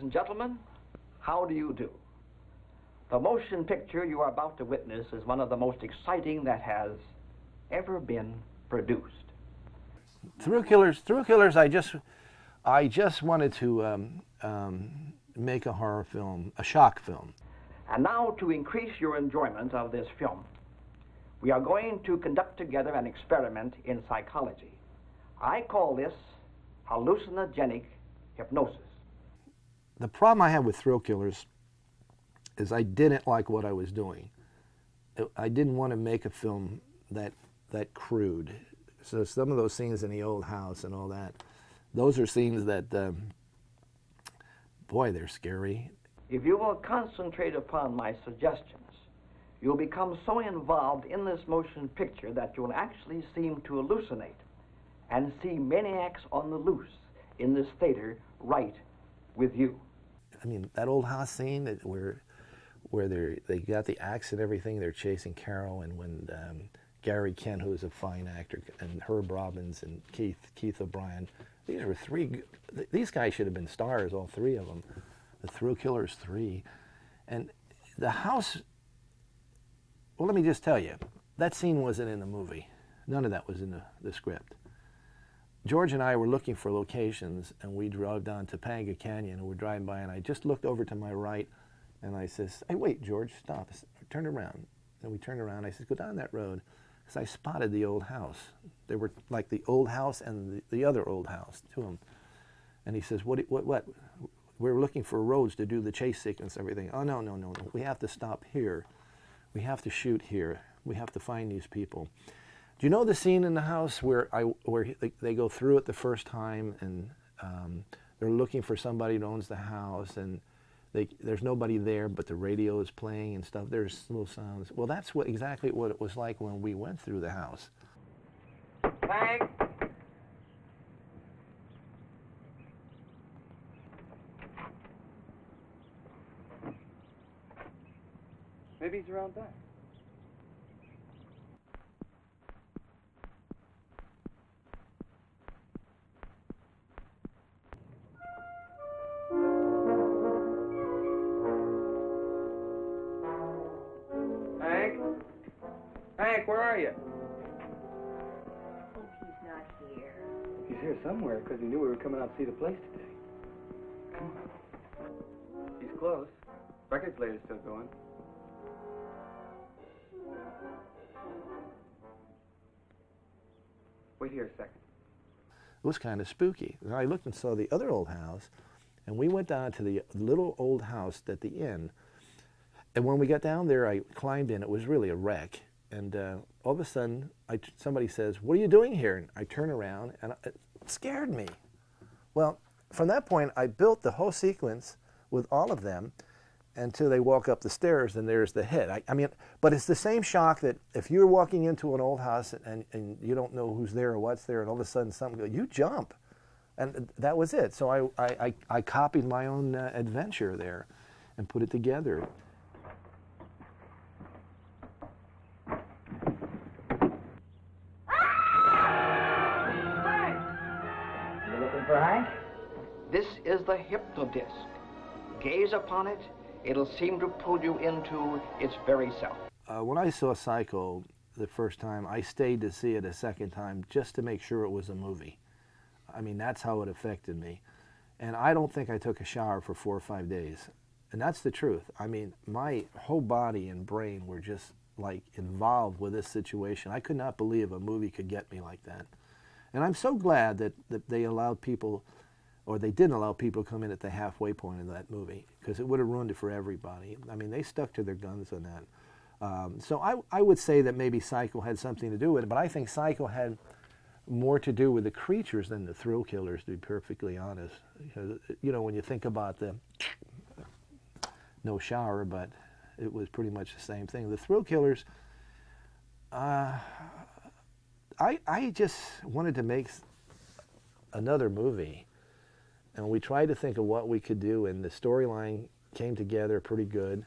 and gentlemen, how do you do? The motion picture you are about to witness is one of the most exciting that has ever been produced. Thrill Killers. I just wanted to make a horror film, a shock film. And now, to increase your enjoyment of this film, we are going to conduct together an experiment in psychology. I call this hallucinogenic hypnosis. The problem I had with Thrill Killers is I didn't like what I was doing. I didn't want to make a film that crude. So some of those scenes in the old house and all that, those are scenes that, boy, they're scary. If you will concentrate upon my suggestions, you'll become so involved in this motion picture that you'll actually seem to hallucinate and see maniacs on the loose in this theater right with you. I mean, that old house scene where they got the axe and everything, they're chasing Carol, and when Gary Kent, who is a fine actor, and Herb Robbins and Keith O'Brien, these guys should have been stars, all three of them. The Thrill Killers 3. And the house, well, let me just tell you, that scene wasn't in the movie. None of that was in the script. George and I were looking for locations, and we drove down Topanga Canyon, and we're driving by, and I just looked over to my right, and I says, hey, wait, George, stop, turn around. And we turned around, I said, go down that road, because I spotted the old house. They were like the old house and the other old house, two of them. And he says, what? We were looking for roads to do the chase sequence and everything. Oh, no, we have to stop here. We have to shoot here. We have to find these people. Do you know the scene in the house where they go through it the first time, and they're looking for somebody who owns the house, and there's nobody there, but the radio is playing and stuff. There's little sounds. Well, that's exactly what it was like when we went through the house. Hank? Maybe he's around back. Hank, where are you? Oh, he's not here. He's here somewhere because he knew we were coming out to see the place today. Come on. He's close. Record player's still going. Wait here a second. It was kind of spooky. And I looked and saw the other old house, and we went down to the little old house at the inn. And when we got down there, I climbed in. It was really a wreck. And all of a sudden, somebody says, what are you doing here? And I turn around, and it scared me. Well, from that point, I built the whole sequence with all of them until they walk up the stairs, and there's the head. I mean, but it's the same shock that if you're walking into an old house and you don't know who's there or what's there, and all of a sudden something goes, you jump. And that was it. So I copied my own adventure there and put it together. You looking for Hank? This is the hypnodisc. Gaze upon it, it'll seem to pull you into its very self. When I saw Psycho the first time, I stayed to see it a second time just to make sure it was a movie. I mean, that's how it affected me. And I don't think I took a shower for 4 or 5 days. And that's the truth. I mean, my whole body and brain were just like involved with this situation. I could not believe a movie could get me like that. And I'm so glad that they allowed people, or they didn't allow people to come in at the halfway point of that movie, because it would have ruined it for everybody. I mean, they stuck to their guns on that. So I would say that maybe Psycho had something to do with it, but I think Psycho had more to do with the creatures than the Thrill Killers, to be perfectly honest. Because, you know, when you think about the no shower, but it was pretty much the same thing. The Thrill Killers, I just wanted to make another movie, and we tried to think of what we could do, and the storyline came together pretty good.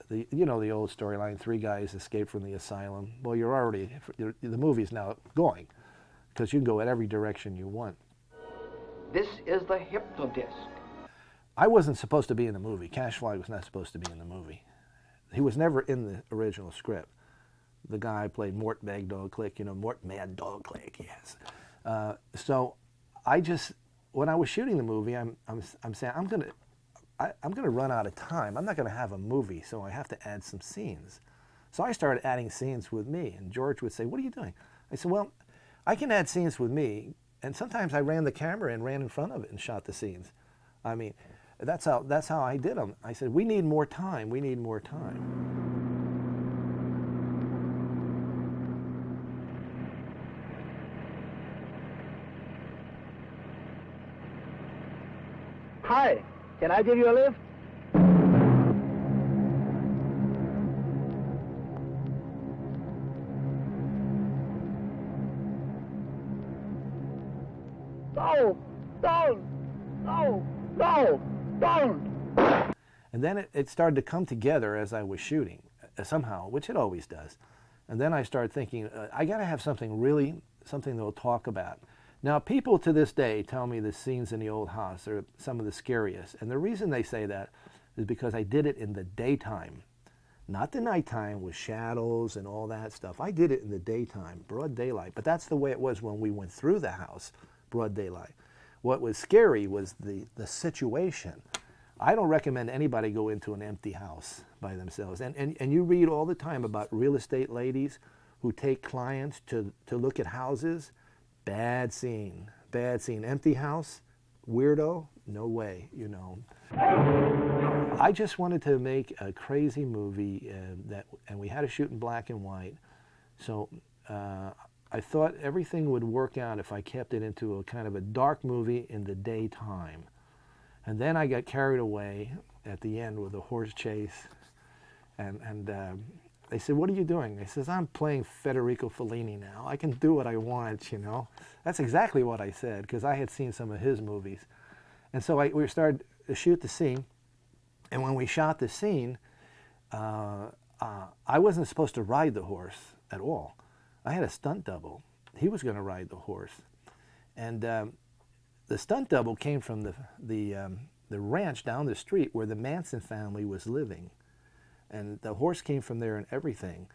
You know the old storyline, 3 guys escape from the asylum. Well, the movie's now going, because you can go in every direction you want. This is the hypnodisc. I wasn't supposed to be in the movie. Cashfly was not supposed to be in the movie. He was never in the original script. The guy played Mort Mad Dog Click, Mort Mad Dog Click, yes. So I just, when I was shooting the movie, I'm saying I'm gonna run out of time. I'm not gonna have a movie, so I have to add some scenes. So I started adding scenes with me, and George would say, "What are you doing?" I said, "Well, I can add scenes with me," and sometimes I ran the camera and ran in front of it and shot the scenes. I mean, that's how I did them. I said, "We need more time. We need more time." Hi, can I give you a lift? No, don't, no, no, don't. And then it started to come together as I was shooting, somehow, which it always does. And then I started thinking, I got to have something they'll talk about. Now, people to this day tell me the scenes in the old house are some of the scariest. And the reason they say that is because I did it in the daytime, not the nighttime with shadows and all that stuff. I did it in the daytime, broad daylight. But that's the way it was when we went through the house, broad daylight. What was scary was the situation. I don't recommend anybody go into an empty house by themselves. And you read all the time about real estate ladies who take clients to look at houses. Bad scene, bad scene. Empty house, weirdo, no way, I just wanted to make a crazy movie and we had to shoot in black and white. So I thought everything would work out if I kept it into a kind of a dark movie in the daytime. And then I got carried away at the end with a horse chase. And they said, "What are you doing?" I says, "I'm playing Federico Fellini now. I can do what I want, That's exactly what I said, because I had seen some of his movies. And so we started to shoot the scene. And when we shot the scene, I wasn't supposed to ride the horse at all. I had a stunt double. He was going to ride the horse. And the stunt double came from the ranch down the street where the Manson family was living. And the horse came from there and everything.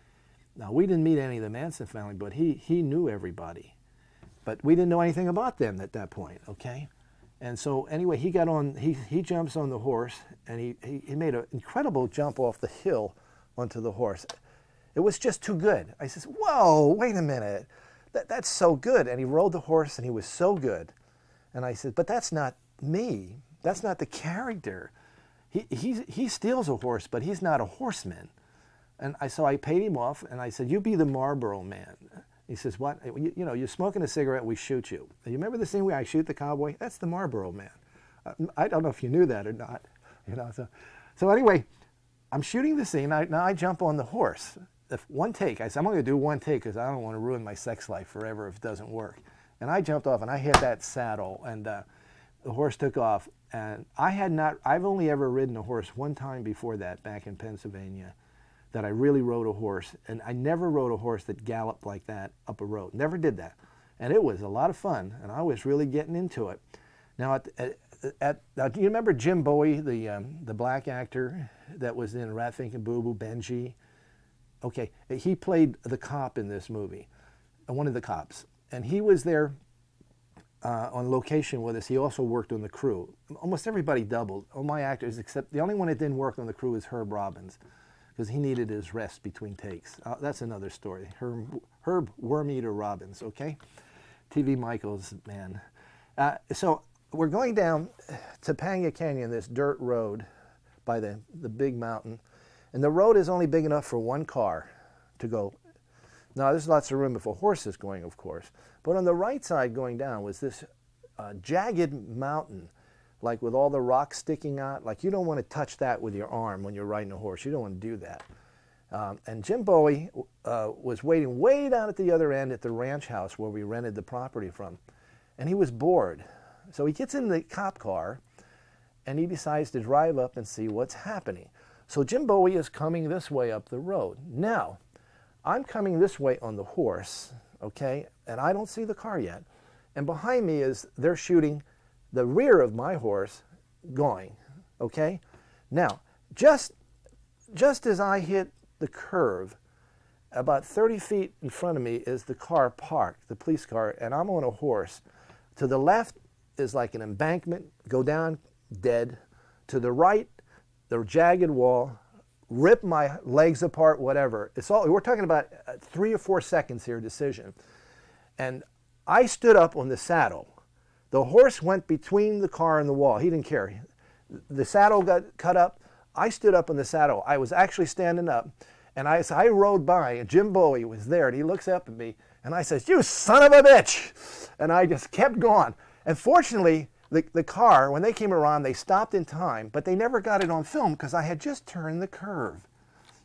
Now, we didn't meet any of the Manson family, but he knew everybody. But we didn't know anything about them at that point, okay? And so anyway, he got on, he jumps on the horse, and he made an incredible jump off the hill onto the horse. It was just too good. I says, "Whoa, wait a minute. That's so good." And he rode the horse, and he was so good. And I said, "But that's not me. That's not the character. He steals a horse, but he's not a horseman." And so I paid him off, and I said, "You be the Marlboro Man." He says, "What? You're smoking a cigarette, we shoot you." And you remember the scene where I shoot the cowboy? That's the Marlboro Man. I don't know if you knew that or not. So anyway, I'm shooting the scene. Now I jump on the horse. One take. I said, "I'm only going to do one take because I don't want to ruin my sex life forever if it doesn't work." And I jumped off, and I hit that saddle, and the horse took off. And I've only ever ridden a horse one time before that, back in Pennsylvania, that I really rode a horse. And I never rode a horse that galloped like that up a road. Never did that. And it was a lot of fun, and I was really getting into it. Now, now do you remember Jim Bowie, the black actor that was in Rat Fink and Boo Boo, Benji? Okay, he played the cop in this movie, one of the cops. And he was there on location with us. He also worked on the crew. Almost everybody doubled, all my actors, except the only one that didn't work on the crew is Herb Robbins, because he needed his rest between takes. That's another story. Herb Worm-Eater Robbins, okay? TV Michaels, man. So we're going down Topanga Canyon, this dirt road by the big mountain, and the road is only big enough for one car to go. Now, there's lots of room if a horse is going, of course. But on the right side going down was this jagged mountain, like with all the rocks sticking out. Like, you don't want to touch that with your arm when you're riding a horse. You don't want to do that. And Jim Bowie was waiting way down at the other end at the ranch house where we rented the property from. And he was bored. So he gets in the cop car, and he decides to drive up and see what's happening. So Jim Bowie is coming this way up the road. Now, I'm coming this way on the horse, okay, and I don't see the car yet. And behind me they're shooting the rear of my horse going. okay? Now, just as I hit the curve, about 30 feet in front of me is the car parked, the police car, and I'm on a horse. To the left is like an embankment, go down, dead. To the right, the jagged wall, rip my legs apart, whatever. It's all, we're talking about 3 or 4 seconds here, decision. And I stood up on the saddle. The horse went between the car and the wall. He didn't care. The saddle got cut up. I stood up on the saddle. I was actually standing up. And I rode by, and Jim Bowie was there, and he looks up at me, and I says, "You son of a bitch!" And I just kept going. And fortunately, the car, when they came around, they stopped in time, but they never got it on film because I had just turned the curve.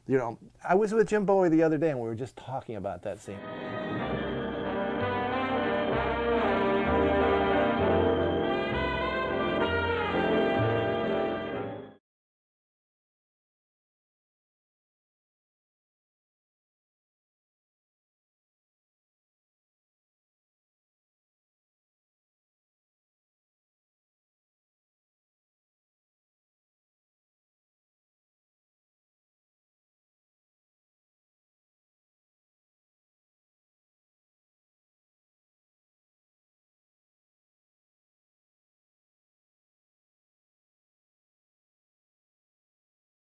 You know, I was with Jim Bowie the other day, and we were just talking about that scene.